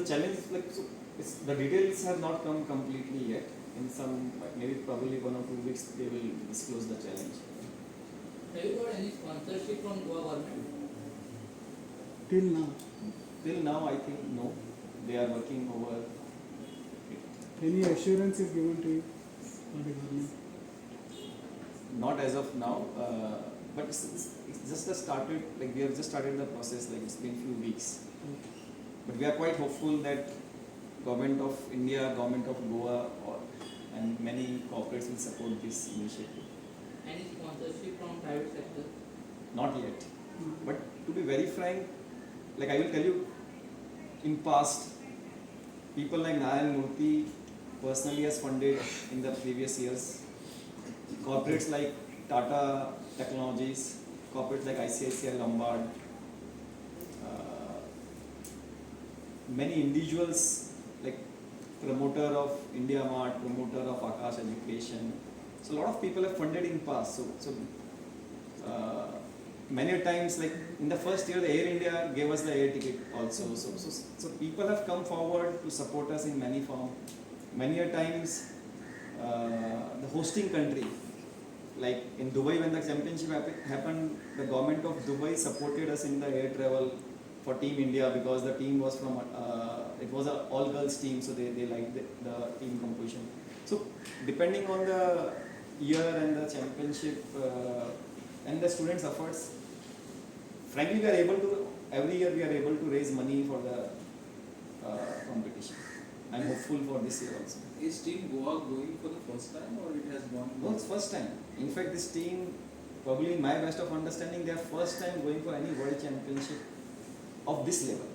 the challenge is like, so the details have not come completely yet. In some, maybe probably 1 or 2 weeks, they will disclose the challenge. Have you got any sponsorship from Goa government? Till now, Till now, I think no. They are working over it. any assurance is given to you by the government? Not as of now, but it's just a started. Like we have just started the process. Like it's been few weeks, but we are quite hopeful that government of India, government of Goa, and many corporates will support this initiative. Any sponsorship from private sector? Not yet, but to be very frank, like I will tell you, in past, people like Narayan Murthy personally has funded in the previous years. Corporates like Tata Technologies, corporates like ICICI Lombard, many individuals like promoter of India Mart, promoter of Akash Education. So a lot of people have funded in past. So many times, like in the first year, the Air India gave us the air ticket also. So people have come forward to support us in many forms. Many a times, the hosting country, like in Dubai when the championship happened, the government of Dubai supported us in the air travel for Team India because the team was from, it was an all-girls team, so they liked the team composition. So depending on the year and the championship and the students' efforts, frankly we are able to, every year we are able to raise money for the competition. I am hopeful for this year also. Is Team Goa going for the first time or it has gone? No, it's first time. In fact, this team, probably in my best of understanding, they are first time going for any world championship of this level.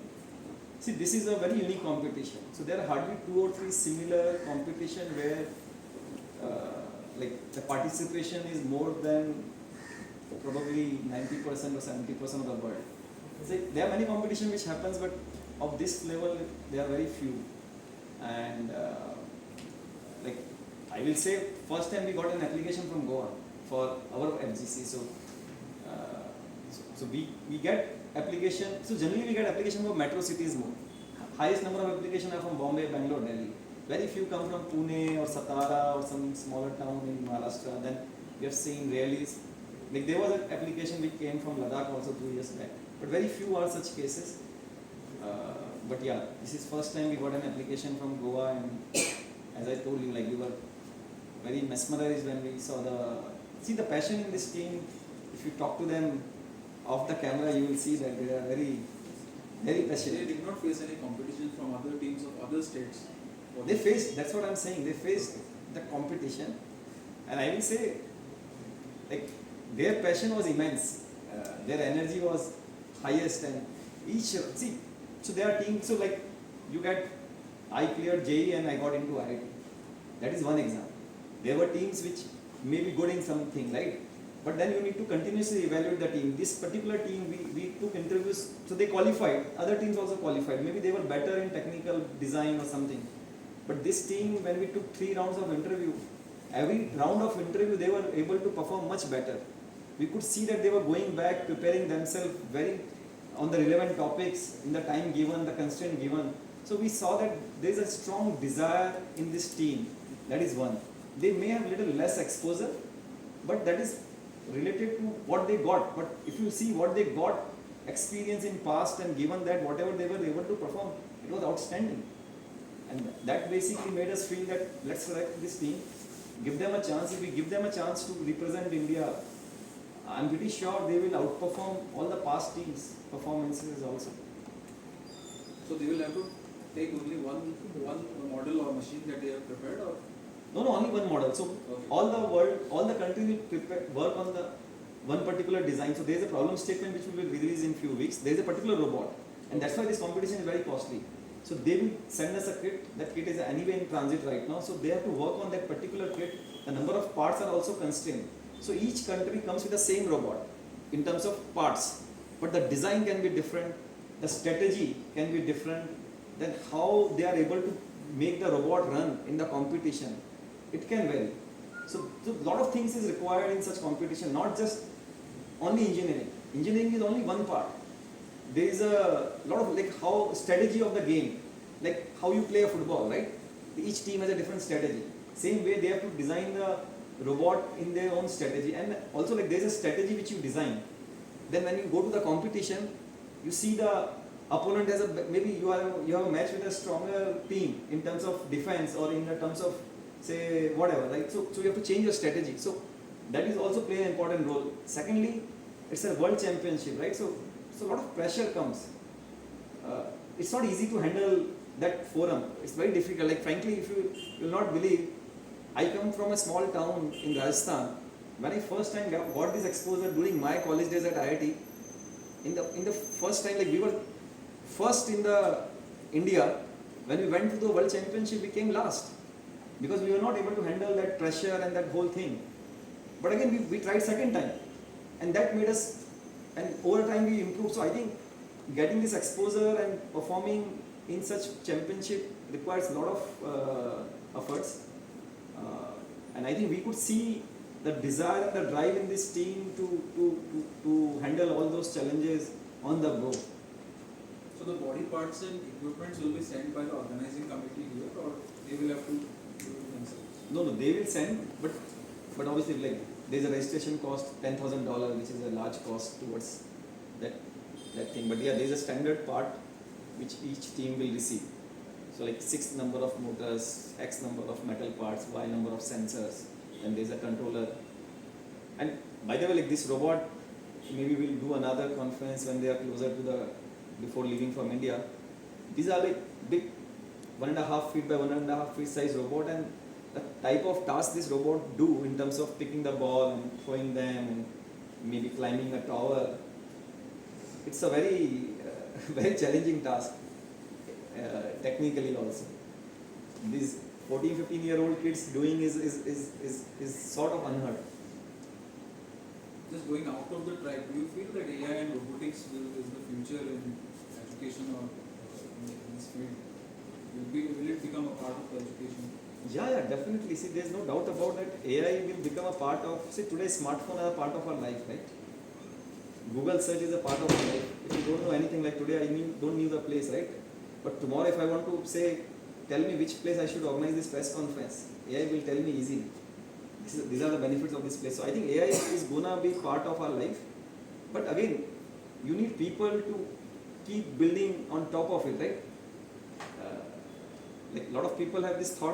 See, this is a very unique competition. So there are hardly 2 or 3 similar competition where like the participation is more than probably 90% or 70% of the world. So there are many competitions which happens, but of this level, there are very few. And like I will say, first time we got an application from Goa for our FGC. So we get application. So generally we get application from metro cities more. Highest number of applications are from Bombay, Bangalore, Delhi. Very few come from Pune or Satara or some smaller town in Maharashtra. Then we have seen really, like there was an application which came from Ladakh also 2 years back. But very few are such cases. But yeah, this is first time we got an application from Goa, and as I told you, like we were very mesmerized when we saw the passion in this team. If you talk to them off the camera, you will see that they are very, very passionate. They did not face any competition from other teams of other states. They faced, that's what I'm saying, they faced the competition, and I will say, like their passion was immense, their energy was highest, and so they are teams. So like you get, I cleared JEE and I got into IIT. That is one example. There were teams which may be good in something, right? But then you need to continuously evaluate the team. This particular team, we took interviews, so they qualified. Other teams also qualified. Maybe they were better in technical design or something. But this team, when we took 3 rounds of interview, every round of interview they were able to perform much better. We could see that they were going back, preparing themselves very on the relevant topics in the time given, the constraint given. So we saw that there is a strong desire in this team. That is one. They may have little less exposure, but that is related to what they got. But if you see what they got, experience in past, and given that whatever they were able to perform, it was outstanding. And that basically made us feel that let's select this team, give them a chance. If we give them a chance to represent India, I'm pretty sure they will outperform all the past teams' performances also. So they will have to take only one model or machine that they have prepared, or? No, only one model. So Okay. all the countries will work on the one particular design. So there is a problem statement which will be released in few weeks. There is a particular robot, and that's why this competition is very costly. So they will send us a kit. That kit is anyway in transit right now. So they have to work on that particular kit. The number of parts are also constrained. So each country comes with the same robot in terms of parts, but the design can be different, the strategy can be different, then how they are able to make the robot run in the competition, it can vary. So a lot of things is required in such competition, not just only engineering. Engineering is only one part. There is a lot of like how strategy of the game, like how you play a football, right? Each team has a different strategy. Same way they have to design the robot in their own strategy, and also like there's a strategy which you design. Then when you go to the competition, you see the opponent has a, maybe you have a match with a stronger team in terms of defense or in the terms of say whatever, right? So you have to change your strategy. So that is also play an important role. Secondly, it's a world championship, right? So a lot of pressure comes. It's not easy to handle that forum. It's very difficult. Like frankly, if you will not believe, I come from a small town in Rajasthan. When I first time got this exposure during my college days at IIT, in the first time, like we were first in the India, when we went to the world championship, we came last because we were not able to handle that pressure and that whole thing. But again, we tried second time, and that made us, and over time we improved. So I think getting this exposure and performing in such championship requires a lot of efforts. And I think we could see the desire and the drive in this team to handle all those challenges on the go. So the body parts and equipments will be sent by the organizing committee here, or they will have to do it themselves? No, they will send, but obviously like there's a registration cost $10,000, which is a large cost towards that thing. But yeah, there's a standard part which each team will receive. So like X number of motors, X number of metal parts, Y number of sensors, and there's a controller. And by the way, like this robot, maybe we'll do another conference when they are closer to the, before leaving from India. These are like big 1.5 feet by 1.5 feet size robot, and the type of task this robot do in terms of picking the ball and throwing them and maybe climbing a tower, it's a very very challenging task technically also. These 14-15-year-old kids doing is sort of unheard. Just going out of the track, do you feel that AI and robotics is the future in education or in this field? Will it become a part of the education? Yeah, definitely. See, there's no doubt about that. AI will become a part of, see, today smartphone are a part of our life, right? Google search is a part of our life. If you don't know anything, like today I don't know the place, right? But tomorrow if I want to say, tell me which place I should organize this press conference, AI will tell me easily. These are the benefits of this place. So I think AI is gonna be part of our life. But again, you need people to keep building on top of it, right? Like a lot of people have this thought